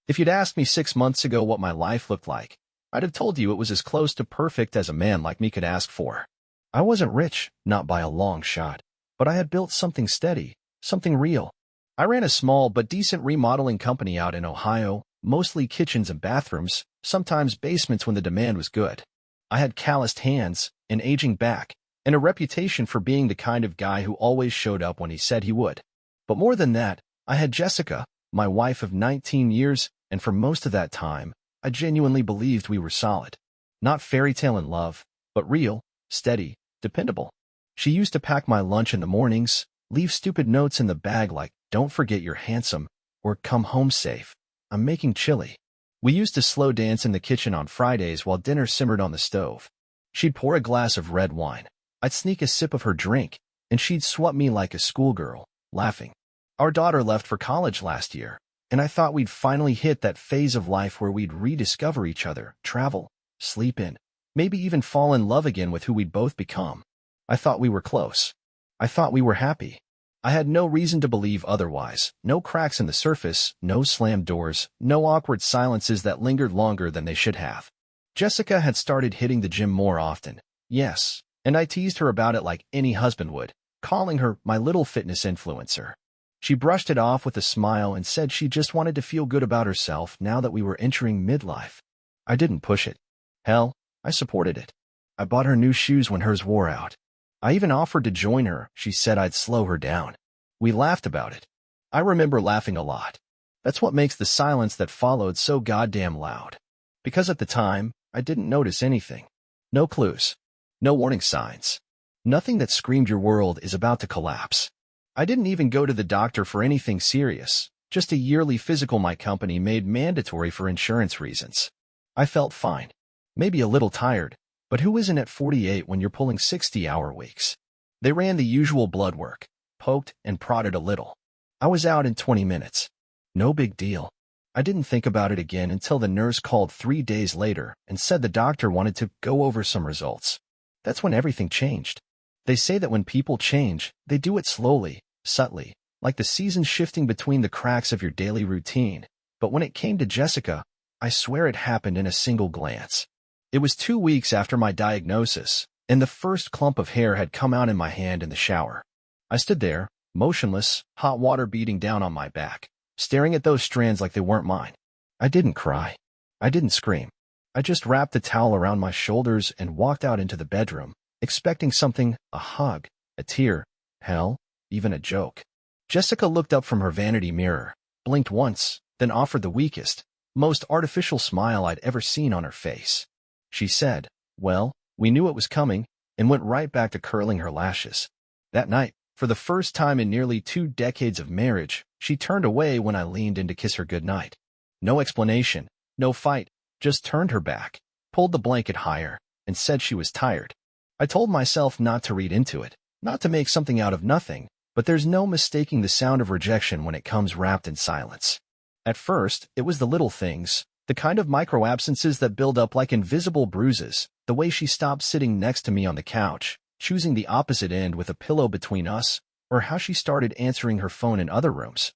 If you'd asked me 6 months ago what my life looked like, I'd have told you it was as close to perfect as a man like me could ask for. I wasn't rich, not by a long shot, but I had built something steady, something real. I ran a small but decent remodeling company out in Ohio, mostly kitchens and bathrooms, sometimes basements when the demand was good. I had calloused hands, an aging back, and a reputation for being the kind of guy who always showed up when he said he would. But more than that, I had Jessica, my wife of 19 years, and for most of that time, I genuinely believed we were solid. Not fairy tale in love, but real, steady, dependable. She used to pack my lunch in the mornings, leave stupid notes in the bag like, "Don't forget you're handsome," or "Come home safe. I'm making chili." We used to slow dance in the kitchen on Fridays while dinner simmered on the stove. She'd pour a glass of red wine. I'd sneak a sip of her drink, and she'd swat me like a schoolgirl, laughing. Our daughter left for college last year, and I thought we'd finally hit that phase of life where we'd rediscover each other, travel, sleep in, maybe even fall in love again with who we'd both become. I thought we were close. I thought we were happy. I had no reason to believe otherwise. No cracks in the surface, no slammed doors, no awkward silences that lingered longer than they should have. Jessica had started hitting the gym more often. Yes, and I teased her about it like any husband would, calling her my little fitness influencer. She brushed it off with a smile and said she just wanted to feel good about herself now that we were entering midlife. I didn't push it. Hell, I supported it. I bought her new shoes when hers wore out. I even offered to join her. She said I'd slow her down. We laughed about it. I remember laughing a lot. That's what makes the silence that followed so goddamn loud. Because at the time, I didn't notice anything. No clues. No warning signs. Nothing that screamed your world is about to collapse. I didn't even go to the doctor for anything serious, just a yearly physical my company made mandatory for insurance reasons. I felt fine. Maybe a little tired, but who isn't at 48 when you're pulling 60-hour weeks? They ran the usual blood work, poked and prodded a little. I was out in 20 minutes. No big deal. I didn't think about it again until the nurse called 3 days later and said the doctor wanted to go over some results. That's when everything changed. They say that when people change, they do it slowly, subtly, like the seasons shifting between the cracks of your daily routine. But when it came to Jessica, I swear it happened in a single glance. It was 2 weeks after my diagnosis, and the first clump of hair had come out in my hand in the shower. I stood there, motionless, hot water beating down on my back, staring at those strands like they weren't mine. I didn't cry. I didn't scream. I just wrapped the towel around my shoulders and walked out into the bedroom, expecting something, a hug, a tear, hell, even a joke. Jessica looked up from her vanity mirror, blinked once, then offered the weakest, most artificial smile I'd ever seen on her face. She said, "Well, we knew it was coming," and went right back to curling her lashes. That night, for the first time in nearly 2 decades of marriage, she turned away when I leaned in to kiss her goodnight. No explanation, no fight, just turned her back, pulled the blanket higher, and said she was tired. I told myself not to read into it, not to make something out of nothing, but there's no mistaking the sound of rejection when it comes wrapped in silence. At first, it was the little things, the kind of micro-absences that build up like invisible bruises, the way she stopped sitting next to me on the couch, choosing the opposite end with a pillow between us, or how she started answering her phone in other rooms,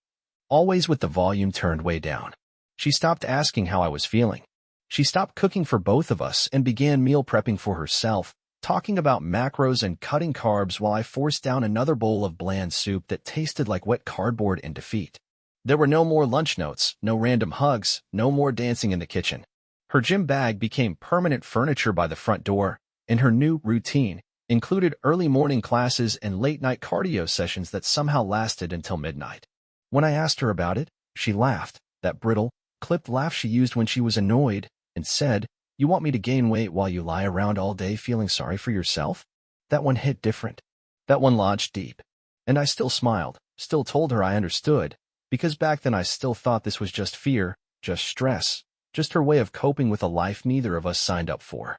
always with the volume turned way down. She stopped asking how I was feeling. She stopped cooking for both of us and began meal prepping for herself, talking about macros and cutting carbs while I forced down another bowl of bland soup that tasted like wet cardboard in defeat. There were no more lunch notes, no random hugs, no more dancing in the kitchen. Her gym bag became permanent furniture by the front door, and her new routine included early morning classes and late-night cardio sessions that somehow lasted until midnight. When I asked her about it, she laughed, that brittle, clipped laugh she used when she was annoyed, and said, "You want me to gain weight while you lie around all day feeling sorry for yourself?" That one hit different. That one lodged deep. And I still smiled, still told her I understood, because back then I still thought this was just fear, just stress, just her way of coping with a life neither of us signed up for.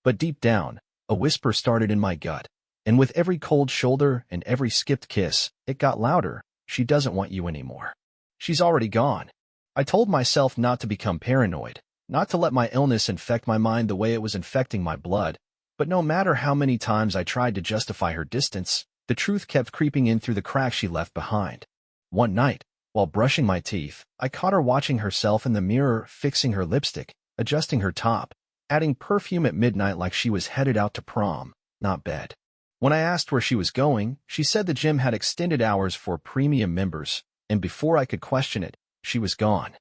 But deep down, a whisper started in my gut, and with every cold shoulder and every skipped kiss, it got louder. She doesn't want you anymore. She's already gone. I told myself not to become paranoid, not to let my illness infect my mind the way it was infecting my blood, but no matter how many times I tried to justify her distance, the truth kept creeping in through the cracks she left behind. One night, While brushing my teeth, I caught her watching herself in the mirror, fixing her lipstick, adjusting her top, adding perfume at midnight like she was headed out to prom, not bed. When I asked where she was going, she said the gym had extended hours for premium members, and before I could question it, she was gone.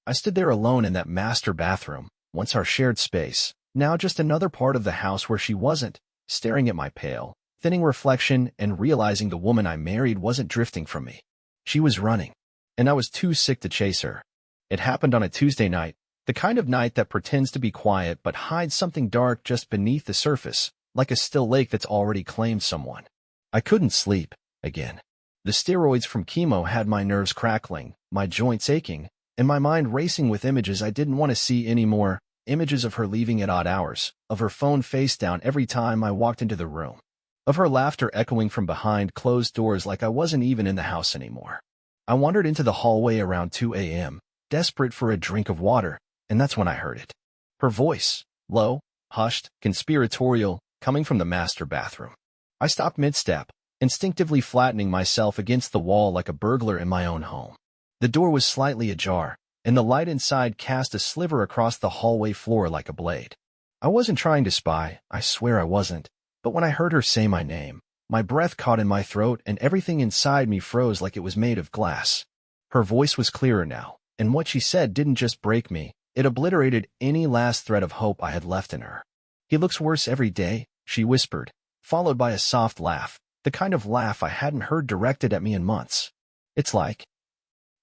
I stood there alone in that master bathroom, once our shared space, now just another part of the house where she wasn't, staring at my pale, thinning reflection and realizing the woman I married wasn't drifting from me. She was running, and I was too sick to chase her. It happened on a Tuesday night, the kind of night that pretends to be quiet but hides something dark just beneath the surface, like a still lake that's already claimed someone. I couldn't sleep, again. The steroids from chemo had my nerves crackling, my joints aching, and my mind racing with images I didn't want to see anymore, images of her leaving at odd hours, of her phone face down every time I walked into the room, of her laughter echoing from behind closed doors like I wasn't even in the house anymore. I wandered into the hallway around 2 a.m., desperate for a drink of water, and that's when I heard it. Her voice, low, hushed, conspiratorial, coming from the master bathroom. I stopped mid-step, instinctively flattening myself against the wall like a burglar in my own home. The door was slightly ajar, and the light inside cast a sliver across the hallway floor like a blade. I wasn't trying to spy, I swear I wasn't, but when I heard her say my name, my breath caught in my throat and everything inside me froze like it was made of glass. Her voice was clearer now, and what she said didn't just break me, it obliterated any last thread of hope I had left in her. "He looks worse every day," she whispered, followed by a soft laugh, the kind of laugh I hadn't heard directed at me in months. "It's like,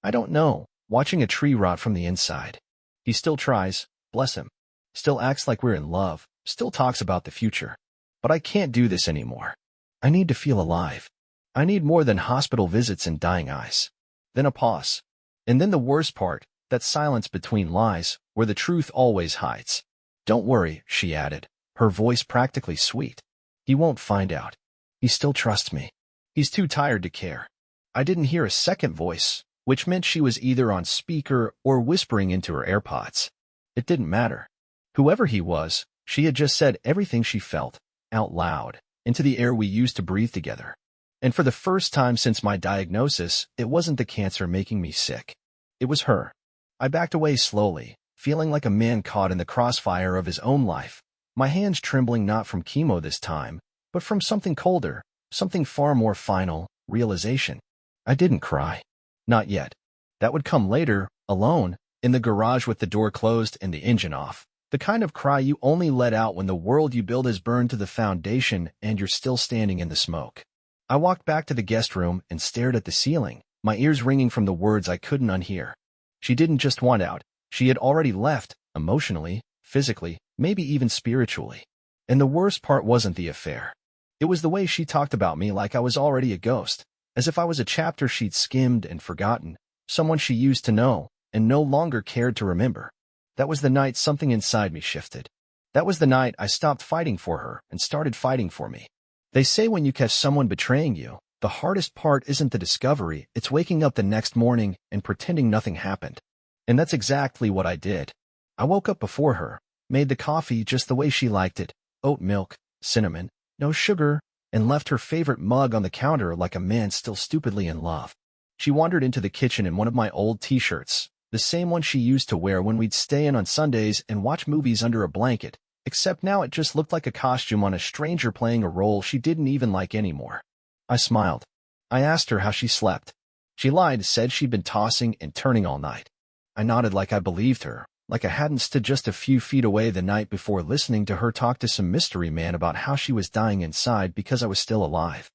I don't know, watching a tree rot from the inside. He still tries, bless him. Still acts like we're in love, still talks about the future. But I can't do this anymore. I need to feel alive. I need more than hospital visits and dying eyes." Then a pause. And then the worst part, that silence between lies, where the truth always hides. "Don't worry," she added, her voice practically sweet. "He won't find out. He still trusts me. He's too tired to care." I didn't hear a second voice, which meant she was either on speaker or whispering into her AirPods. It didn't matter. Whoever he was, she had just said everything she felt, out loud, into the air we used to breathe together. And for the first time since my diagnosis, it wasn't the cancer making me sick. It was her. I backed away slowly, feeling like a man caught in the crossfire of his own life, my hands trembling not from chemo this time, but from something colder, something far more final, realization. I didn't cry. Not yet. That would come later, alone, in the garage with the door closed and the engine off. The kind of cry you only let out when the world you build has burned to the foundation and you're still standing in the smoke. I walked back to the guest room and stared at the ceiling, my ears ringing from the words I couldn't unhear. She didn't just want out. She had already left, emotionally, physically, maybe even spiritually. And the worst part wasn't the affair. It was the way she talked about me like I was already a ghost, as if I was a chapter she'd skimmed and forgotten, someone she used to know and no longer cared to remember. That was the night something inside me shifted. That was the night I stopped fighting for her and started fighting for me. They say when you catch someone betraying you, the hardest part isn't the discovery, it's waking up the next morning and pretending nothing happened. And that's exactly what I did. I woke up before her, made the coffee just the way she liked it, oat milk, cinnamon, no sugar, and left her favorite mug on the counter like a man still stupidly in love. She wandered into the kitchen in one of my old t-shirts, the same one she used to wear when we'd stay in on Sundays and watch movies under a blanket, except now it just looked like a costume on a stranger playing a role she didn't even like anymore. I smiled. I asked her how she slept. She lied, said she'd been tossing and turning all night. I nodded like I believed her, like I hadn't stood just a few feet away the night before listening to her talk to some mystery man about how she was dying inside because I was still alive.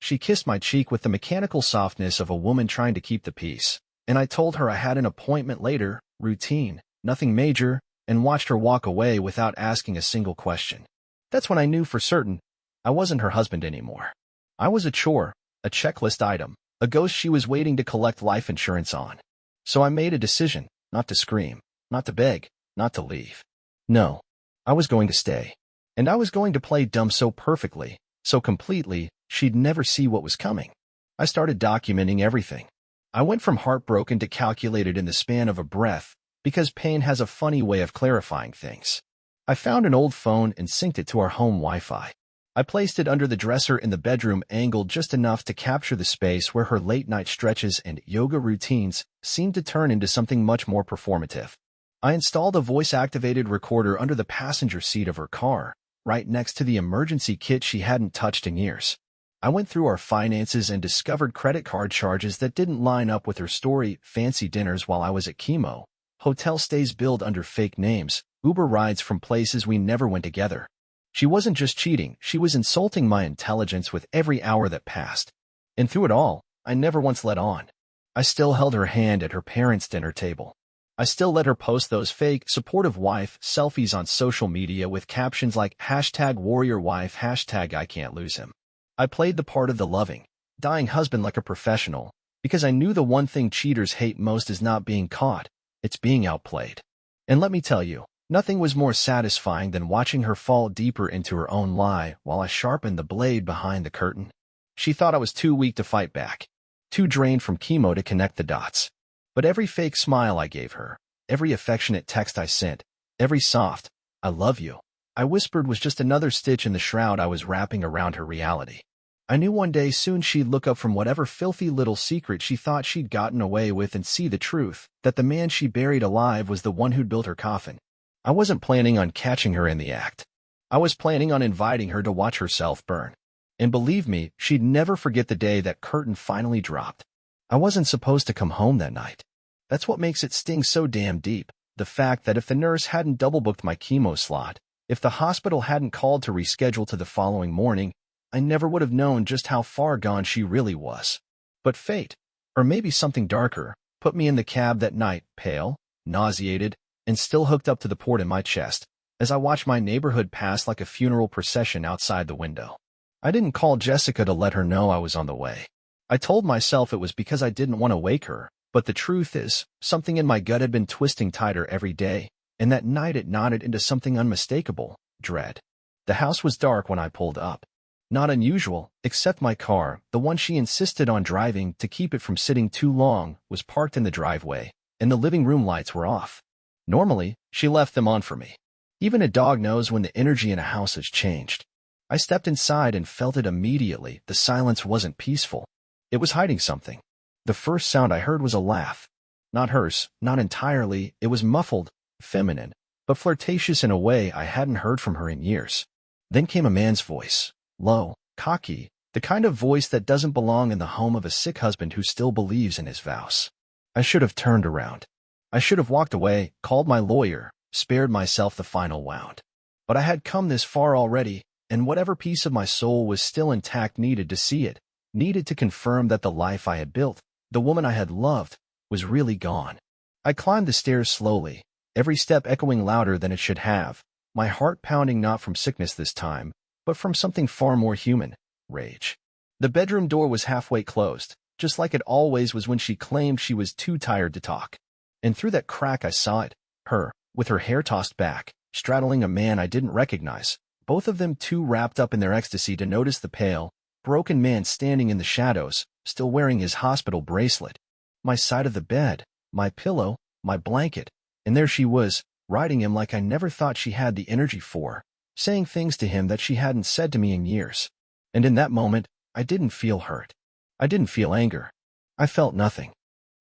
She kissed my cheek with the mechanical softness of a woman trying to keep the peace, and I told her I had an appointment later, routine, nothing major, and watched her walk away without asking a single question. That's when I knew for certain I wasn't her husband anymore. I was a chore, a checklist item, a ghost she was waiting to collect life insurance on. So I made a decision, not to scream, not to beg, not to leave. No, I was going to stay. And I was going to play dumb so perfectly, so completely, she'd never see what was coming. I started documenting everything. I went from heartbroken to calculated in the span of a breath, because pain has a funny way of clarifying things. I found an old phone and synced it to our home Wi-Fi. I placed it under the dresser in the bedroom, angled just enough to capture the space where her late-night stretches and yoga routines seemed to turn into something much more performative. I installed a voice-activated recorder under the passenger seat of her car, right next to the emergency kit she hadn't touched in years. I went through our finances and discovered credit card charges that didn't line up with her story: fancy dinners while I was at chemo, hotel stays billed under fake names, Uber rides from places we never went together. She wasn't just cheating, she was insulting my intelligence with every hour that passed. And through it all, I never once let on. I still held her hand at her parents' dinner table. I still let her post those fake, supportive wife selfies on social media with captions like #warriorwife, #I can't lose him. I played the part of the loving, dying husband like a professional, because I knew the one thing cheaters hate most is not being caught, it's being outplayed. And let me tell you, nothing was more satisfying than watching her fall deeper into her own lie while I sharpened the blade behind the curtain. She thought I was too weak to fight back, too drained from chemo to connect the dots. But every fake smile I gave her, every affectionate text I sent, every soft, "I love you," I whispered was just another stitch in the shroud I was wrapping around her reality. I knew one day soon she'd look up from whatever filthy little secret she thought she'd gotten away with and see the truth, that the man she buried alive was the one who'd built her coffin. I wasn't planning on catching her in the act. I was planning on inviting her to watch herself burn. And believe me, she'd never forget the day that curtain finally dropped. I wasn't supposed to come home that night. That's what makes it sting so damn deep, the fact that if the nurse hadn't double-booked my chemo slot, if the hospital hadn't called to reschedule to the following morning, I never would have known just how far gone she really was. But fate, or maybe something darker, put me in the cab that night, pale, nauseated, and still hooked up to the port in my chest, as I watched my neighborhood pass like a funeral procession outside the window. I didn't call Jessica to let her know I was on the way. I told myself it was because I didn't want to wake her, but the truth is, something in my gut had been twisting tighter every day, and that night it nodded into something unmistakable: dread. The house was dark when I pulled up. Not unusual, except my car, the one she insisted on driving to keep it from sitting too long, was parked in the driveway, and the living room lights were off. Normally, she left them on for me. Even a dog knows when the energy in a house has changed. I stepped inside and felt it immediately. The silence wasn't peaceful. It was hiding something. The first sound I heard was a laugh. Not hers, not entirely. It was muffled, feminine, but flirtatious in a way I hadn't heard from her in years. Then came a man's voice, low, cocky, the kind of voice that doesn't belong in the home of a sick husband who still believes in his vows. I should have turned around. I should have walked away, called my lawyer, spared myself the final wound. But I had come this far already, and whatever piece of my soul was still intact needed to see it, needed to confirm that the life I had built, the woman I had loved, was really gone. I climbed the stairs slowly, every step echoing louder than it should have, my heart pounding not from sickness this time, but from something far more human: rage. The bedroom door was halfway closed, just like it always was when she claimed she was too tired to talk. And through that crack I saw it, her, with her hair tossed back, straddling a man I didn't recognize, both of them too wrapped up in their ecstasy to notice the pale, broken man standing in the shadows, still wearing his hospital bracelet. My side of the bed, my pillow, my blanket, and there she was, riding him like I never thought she had the energy for, saying things to him that she hadn't said to me in years. And in that moment, I didn't feel hurt. I didn't feel anger. I felt nothing.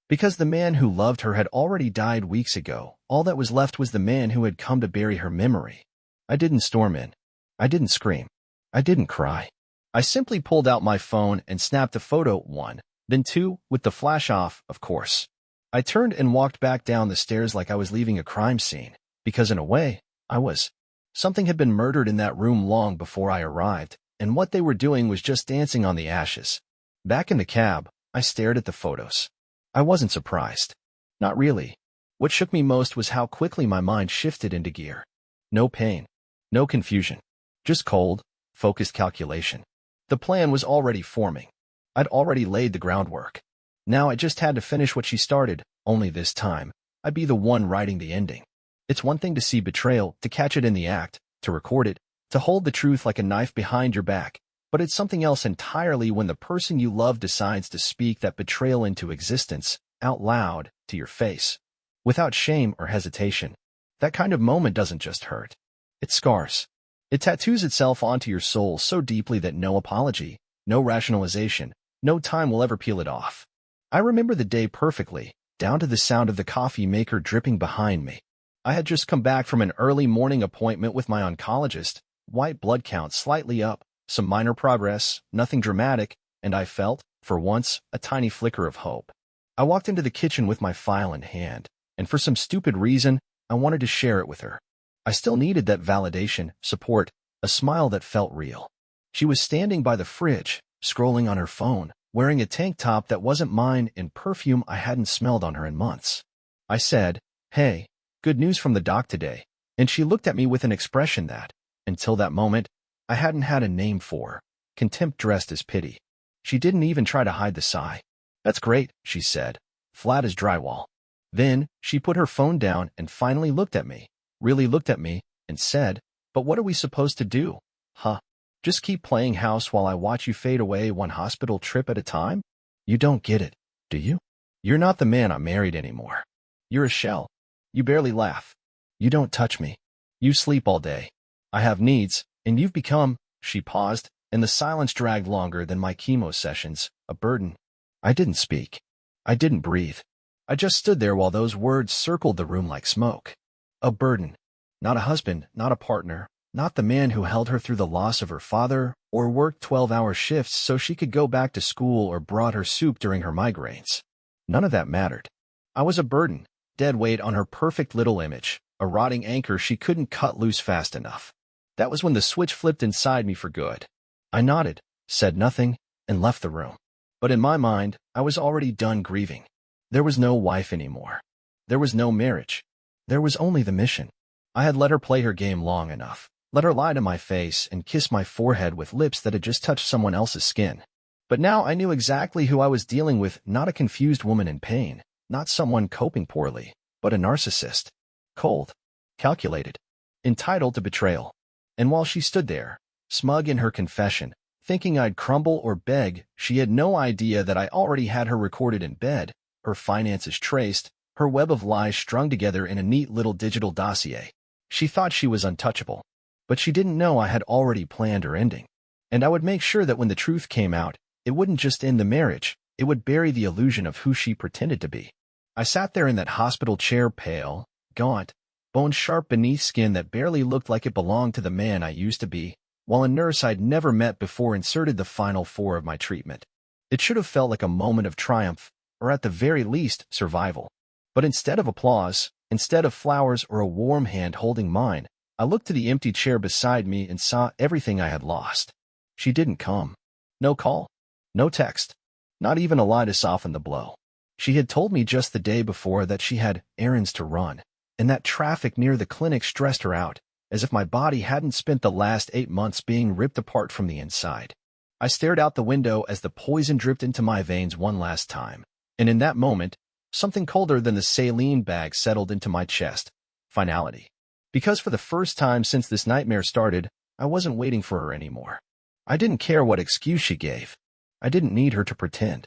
Because the man who loved her had already died weeks ago, all that was left was the man who had come to bury her memory. I didn't storm in. I didn't scream. I didn't cry. I simply pulled out my phone and snapped a photo, one, then two, with the flash off, of course. I turned and walked back down the stairs like I was leaving a crime scene, because in a way, I was. Something had been murdered in that room long before I arrived, and what they were doing was just dancing on the ashes. Back in the cab, I stared at the photos. I wasn't surprised. Not really. What shook me most was how quickly my mind shifted into gear. No pain. No confusion. Just cold, focused calculation. The plan was already forming. I'd already laid the groundwork. Now I just had to finish what she started, only this time, I'd be the one writing the ending. It's one thing to see betrayal, to catch it in the act, to record it, to hold the truth like a knife behind your back. But it's something else entirely when the person you love decides to speak that betrayal into existence, out loud, to your face, without shame or hesitation. That kind of moment doesn't just hurt. It scars. It tattoos itself onto your soul so deeply that no apology, no rationalization, no time will ever peel it off. I remember the day perfectly, down to the sound of the coffee maker dripping behind me. I had just come back from an early morning appointment with my oncologist, white blood count slightly up, some minor progress, nothing dramatic, and I felt, for once, a tiny flicker of hope. I walked into the kitchen with my file in hand, and for some stupid reason, I wanted to share it with her. I still needed that validation, support, a smile that felt real. She was standing by the fridge, scrolling on her phone, wearing a tank top that wasn't mine and perfume I hadn't smelled on her in months. I said, "Hey, good news from the doc today," and she looked at me with an expression that, until that moment, I hadn't had a name for, contempt dressed as pity. She didn't even try to hide the sigh. "That's great," she said, flat as drywall. Then, she put her phone down and finally looked at me, really looked at me, and said, "But what are we supposed to do? Huh? Just keep playing house while I watch you fade away one hospital trip at a time? You don't get it, do you? You're not the man I married anymore. You're a shell. You barely laugh. You don't touch me. You sleep all day. I have needs, and you've become," she paused, and the silence dragged longer than my chemo sessions, "a burden." I didn't speak. I didn't breathe. I just stood there while those words circled the room like smoke. A burden. Not a husband, not a partner, not the man who held her through the loss of her father, or worked 12-hour shifts so she could go back to school or brought her soup during her migraines. None of that mattered. I was a burden, dead weight on her perfect little image, a rotting anchor she couldn't cut loose fast enough. That was when the switch flipped inside me for good. I nodded, said nothing, and left the room. But in my mind, I was already done grieving. There was no wife anymore. There was no marriage. There was only the mission. I had let her play her game long enough, let her lie to my face and kiss my forehead with lips that had just touched someone else's skin. But now I knew exactly who I was dealing with, not a confused woman in pain, not someone coping poorly, but a narcissist. Cold, calculated, entitled to betrayal. And while she stood there, smug in her confession, thinking I'd crumble or beg, she had no idea that I already had her recorded in bed, her finances traced, her web of lies strung together in a neat little digital dossier. She thought she was untouchable, but she didn't know I had already planned her ending. And I would make sure that when the truth came out, it wouldn't just end the marriage, it would bury the illusion of who she pretended to be. I sat there in that hospital chair, pale, gaunt, bone-sharp beneath skin that barely looked like it belonged to the man I used to be, while a nurse I'd never met before inserted the final 4 of my treatment. It should have felt like a moment of triumph, or at the very least, survival. But instead of applause, instead of flowers or a warm hand holding mine, I looked to the empty chair beside me and saw everything I had lost. She didn't come. No call. No text. Not even a lie to soften the blow. She had told me just the day before that she had errands to run, and that traffic near the clinic stressed her out, as if my body hadn't spent the last 8 months being ripped apart from the inside. I stared out the window as the poison dripped into my veins one last time, and in that moment, something colder than the saline bag settled into my chest. Finality. Because for the first time since this nightmare started, I wasn't waiting for her anymore. I didn't care what excuse she gave. I didn't need her to pretend.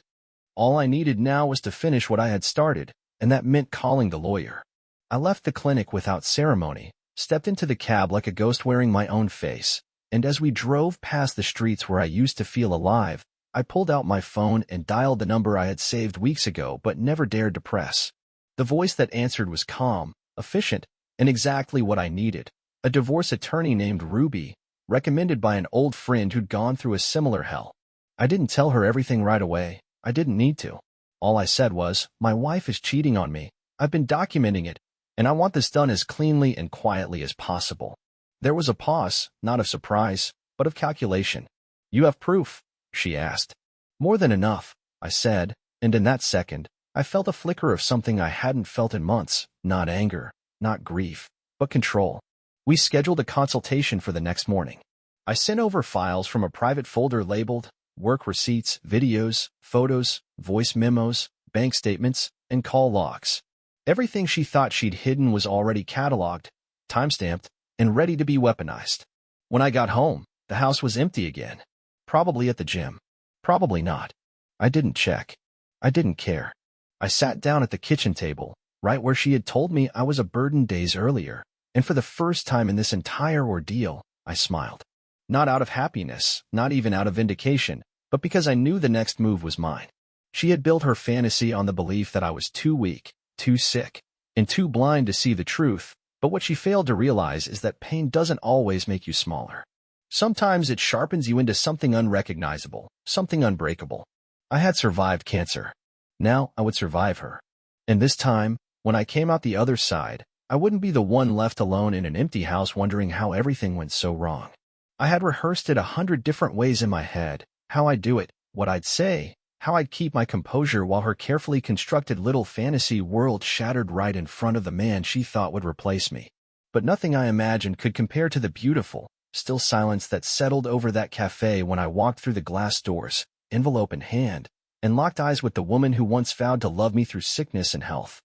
All I needed now was to finish what I had started, and that meant calling the lawyer. I left the clinic without ceremony, stepped into the cab like a ghost wearing my own face, and as we drove past the streets where I used to feel alive, I pulled out my phone and dialed the number I had saved weeks ago but never dared to press. The voice that answered was calm, efficient, and exactly what I needed. A divorce attorney named Ruby, recommended by an old friend who'd gone through a similar hell. I didn't tell her everything right away. I didn't need to. All I said was, "My wife is cheating on me. I've been documenting it, and I want this done as cleanly and quietly as possible." There was a pause, not of surprise, but of calculation. "You have proof?" she asked. "More than enough," I said, and in that second, I felt a flicker of something I hadn't felt in months, not anger, not grief, but control. We scheduled a consultation for the next morning. I sent over files from a private folder labeled work receipts, videos, photos, voice memos, bank statements, and call logs. Everything she thought she'd hidden was already cataloged, timestamped, and ready to be weaponized. When I got home, the house was empty again. Probably at the gym. Probably not. I didn't check. I didn't care. I sat down at the kitchen table, right where she had told me I was a burden days earlier, and for the first time in this entire ordeal, I smiled. Not out of happiness, not even out of vindication, but because I knew the next move was mine. She had built her fantasy on the belief that I was too weak, too sick, and too blind to see the truth, but what she failed to realize is that pain doesn't always make you smaller. Sometimes it sharpens you into something unrecognizable, something unbreakable. I had survived cancer. Now I would survive her. And this time, when I came out the other side, I wouldn't be the one left alone in an empty house wondering how everything went so wrong. I had rehearsed it 100 different ways in my head, how I'd do it, what I'd say, how I'd keep my composure while her carefully constructed little fantasy world shattered right in front of the man she thought would replace me. But nothing I imagined could compare to the beautiful, still silence that settled over that cafe when I walked through the glass doors, envelope in hand, and locked eyes with the woman who once vowed to love me through sickness and health.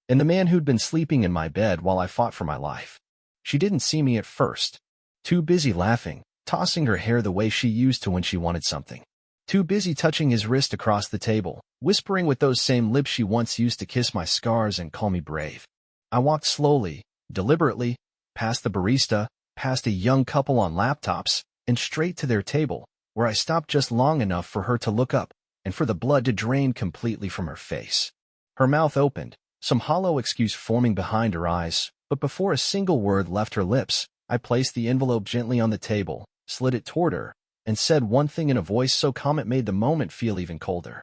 And the man who'd been sleeping in my bed while I fought for my life. She didn't see me at first. Too busy laughing, tossing her hair the way she used to when she wanted something. Too busy touching his wrist across the table, whispering with those same lips she once used to kiss my scars and call me brave. I walked slowly, deliberately, past the barista, past a young couple on laptops, and straight to their table, where I stopped just long enough for her to look up and for the blood to drain completely from her face. Her mouth opened, some hollow excuse forming behind her eyes, but before a single word left her lips, I placed the envelope gently on the table, slid it toward her, and said one thing in a voice so calm it made the moment feel even colder.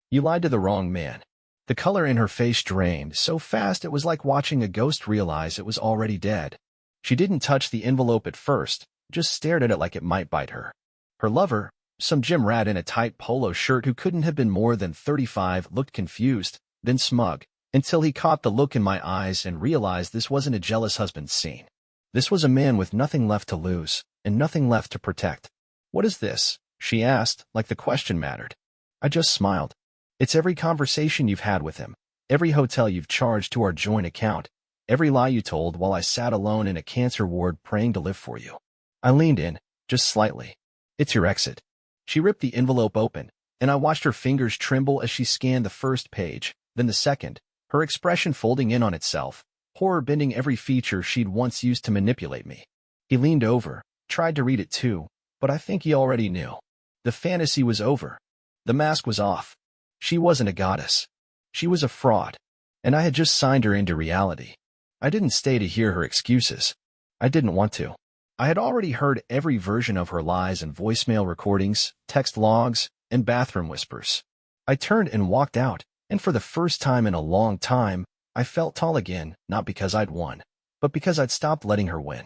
You lied to the wrong man. The color in her face drained so fast it was like watching a ghost realize it was already dead. She didn't touch the envelope at first, just stared at it like it might bite her. Her lover, some gym rat in a tight polo shirt who couldn't have been more than 35, looked confused, then smug, until he caught the look in my eyes and realized this wasn't a jealous husband scene. This was a man with nothing left to lose, and nothing left to protect. What is this? She asked, like the question mattered. I just smiled. It's every conversation you've had with him, every hotel you've charged to our joint account, every lie you told while I sat alone in a cancer ward praying to live for you. I leaned in, just slightly. It's your exit. She ripped the envelope open, and I watched her fingers tremble as she scanned the first page, then the second, her expression folding in on itself, horror bending every feature she'd once used to manipulate me. He leaned over, tried to read it too, but I think he already knew. The fantasy was over. The mask was off. She wasn't a goddess. She was a fraud. And I had just signed her into reality. I didn't stay to hear her excuses. I didn't want to. I had already heard every version of her lies in voicemail recordings, text logs, and bathroom whispers. I turned and walked out, and for the first time in a long time, I felt tall again, not because I'd won, but because I'd stopped letting her win.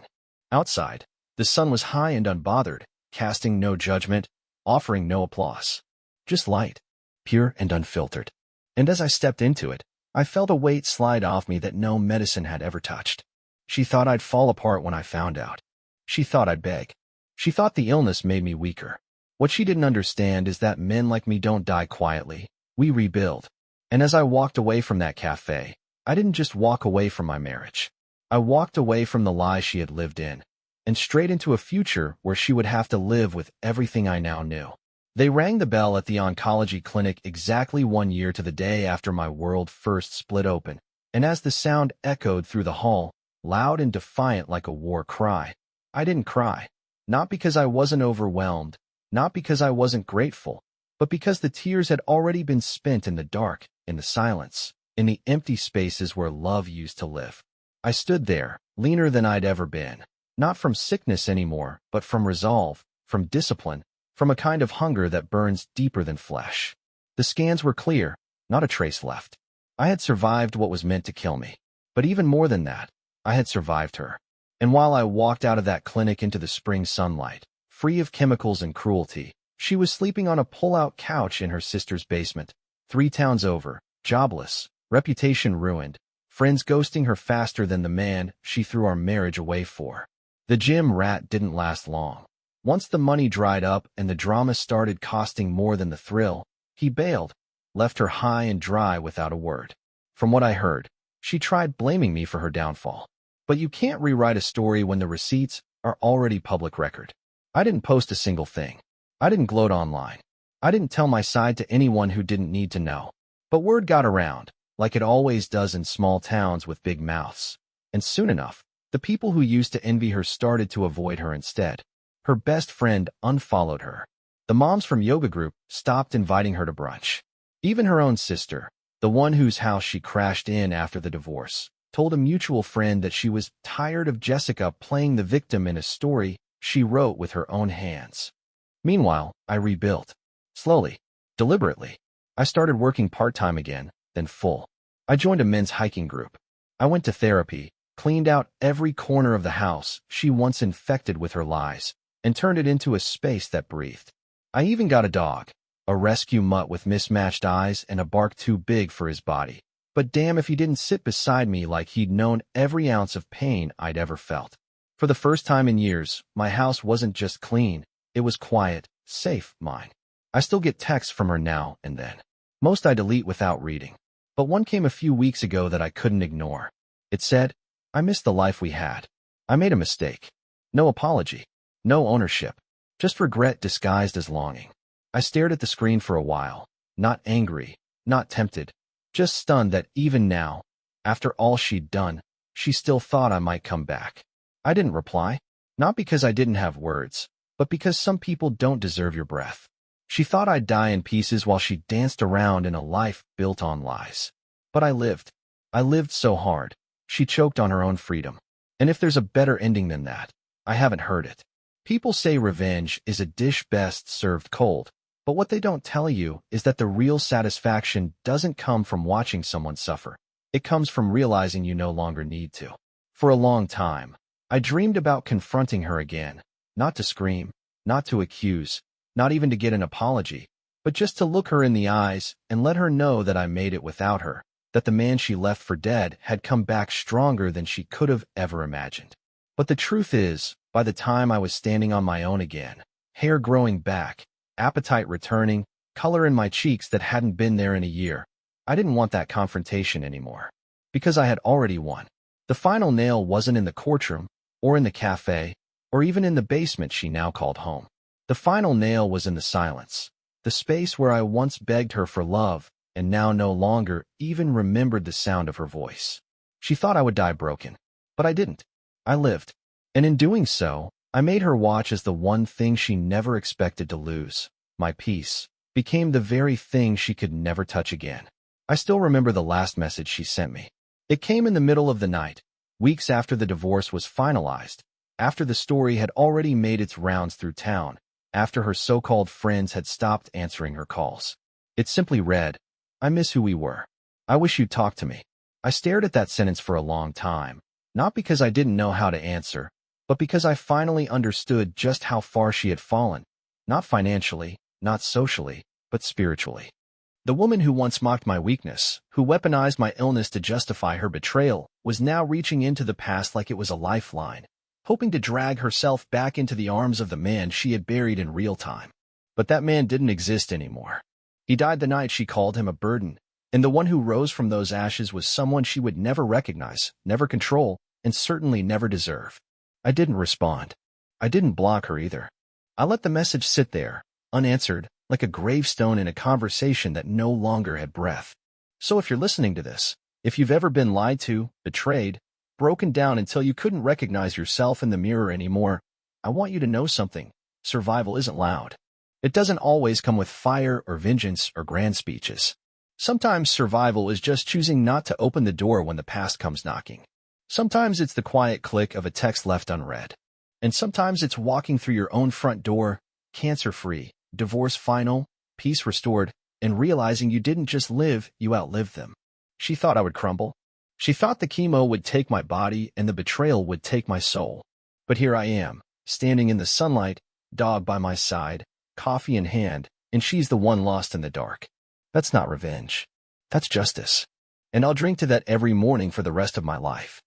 Outside, the sun was high and unbothered, casting no judgment, offering no applause. Just light, pure and unfiltered. And as I stepped into it, I felt a weight slide off me that no medicine had ever touched. She thought I'd fall apart when I found out. She thought I'd beg. She thought the illness made me weaker. What she didn't understand is that men like me don't die quietly. We rebuild. And as I walked away from that cafe, I didn't just walk away from my marriage. I walked away from the lie she had lived in, and straight into a future where she would have to live with everything I now knew. They rang the bell at the oncology clinic exactly 1 year to the day after my world first split open, and as the sound echoed through the hall, loud and defiant like a war cry, I didn't cry. Not because I wasn't overwhelmed, not because I wasn't grateful, but because the tears had already been spent in the dark, in the silence, in the empty spaces where love used to live. I stood there, leaner than I'd ever been, not from sickness anymore, but from resolve, from discipline, from a kind of hunger that burns deeper than flesh. The scans were clear, not a trace left. I had survived what was meant to kill me. But even more than that, I had survived her. And while I walked out of that clinic into the spring sunlight, free of chemicals and cruelty, she was sleeping on a pull-out couch in her sister's basement, 3 towns over, jobless, reputation ruined, friends ghosting her faster than the man she threw our marriage away for. The gym rat didn't last long. Once the money dried up and the drama started costing more than the thrill, he bailed, left her high and dry without a word. From what I heard, she tried blaming me for her downfall. But you can't rewrite a story when the receipts are already public record. I didn't post a single thing. I didn't gloat online. I didn't tell my side to anyone who didn't need to know. But word got around, like it always does in small towns with big mouths. And soon enough, The people who used to envy her started to avoid her instead. Her best friend unfollowed her. The moms from yoga group stopped inviting her to brunch. Even her own sister, the one whose house she crashed in after the divorce, told a mutual friend that she was tired of Jessica playing the victim in a story she wrote with her own hands. Meanwhile, I rebuilt. Slowly, deliberately. I started working part-time again, then full. I joined a men's hiking group. I went to therapy, cleaned out every corner of the house she once infected with her lies, and turned it into a space that breathed. I even got a dog, a rescue mutt with mismatched eyes and a bark too big for his body. But damn if he didn't sit beside me like he'd known every ounce of pain I'd ever felt. For the first time in years, my house wasn't just clean, it was quiet, safe, mine. I still get texts from her now and then. Most I delete without reading. But one came a few weeks ago that I couldn't ignore. It said, "I miss the life we had. I made a mistake. No apology. No ownership. Just regret disguised as longing." I stared at the screen for a while, not angry, not tempted, just stunned that even now, after all she'd done, she still thought I might come back. I didn't reply, not because I didn't have words, but because some people don't deserve your breath. She thought I'd die in pieces while she danced around in a life built on lies. But I lived. I lived so hard. She choked on her own freedom. And if there's a better ending than that, I haven't heard it. People say revenge is a dish best served cold, but what they don't tell you is that the real satisfaction doesn't come from watching someone suffer. It comes from realizing you no longer need to. For a long time, I dreamed about confronting her again, not to scream, not to accuse, not even to get an apology, but just to look her in the eyes and let her know that I made it without her, that the man she left for dead had come back stronger than she could have ever imagined. But the truth is, by the time I was standing on my own again, hair growing back, appetite returning, color in my cheeks that hadn't been there in a year, I didn't want that confrontation anymore. Because I had already won. The final nail wasn't in the courtroom, or in the cafe, or even in the basement she now called home. The final nail was in the silence, the space where I once begged her for love, and now no longer even remembered the sound of her voice. She thought I would die broken, but I didn't. I lived. And in doing so, I made her watch as the one thing she never expected to lose, my peace, became the very thing she could never touch again. I still remember the last message she sent me. It came in the middle of the night, weeks after the divorce was finalized, after the story had already made its rounds through town, after her so-called friends had stopped answering her calls. It simply read, "I miss who we were. I wish you'd talk to me." I stared at that sentence for a long time, not because I didn't know how to answer, but because I finally understood just how far she had fallen, not financially, not socially, but spiritually. The woman who once mocked my weakness, who weaponized my illness to justify her betrayal, was now reaching into the past like it was a lifeline, hoping to drag herself back into the arms of the man she had buried in real time. But that man didn't exist anymore. He died the night she called him a burden, and the one who rose from those ashes was someone she would never recognize, never control, and certainly never deserve. I didn't respond. I didn't block her either. I let the message sit there, unanswered, like a gravestone in a conversation that no longer had breath. So if you're listening to this, if you've ever been lied to, betrayed, broken down until you couldn't recognize yourself in the mirror anymore, I want you to know something. Survival isn't loud. It doesn't always come with fire or vengeance or grand speeches. Sometimes survival is just choosing not to open the door when the past comes knocking. Sometimes it's the quiet click of a text left unread. And sometimes it's walking through your own front door, cancer-free, divorce final, peace restored, and realizing you didn't just live, you outlived them. She thought I would crumble. She thought the chemo would take my body and the betrayal would take my soul. But here I am, standing in the sunlight, dog by my side, coffee in hand, and she's the one lost in the dark. That's not revenge. That's justice. And I'll drink to that every morning for the rest of my life.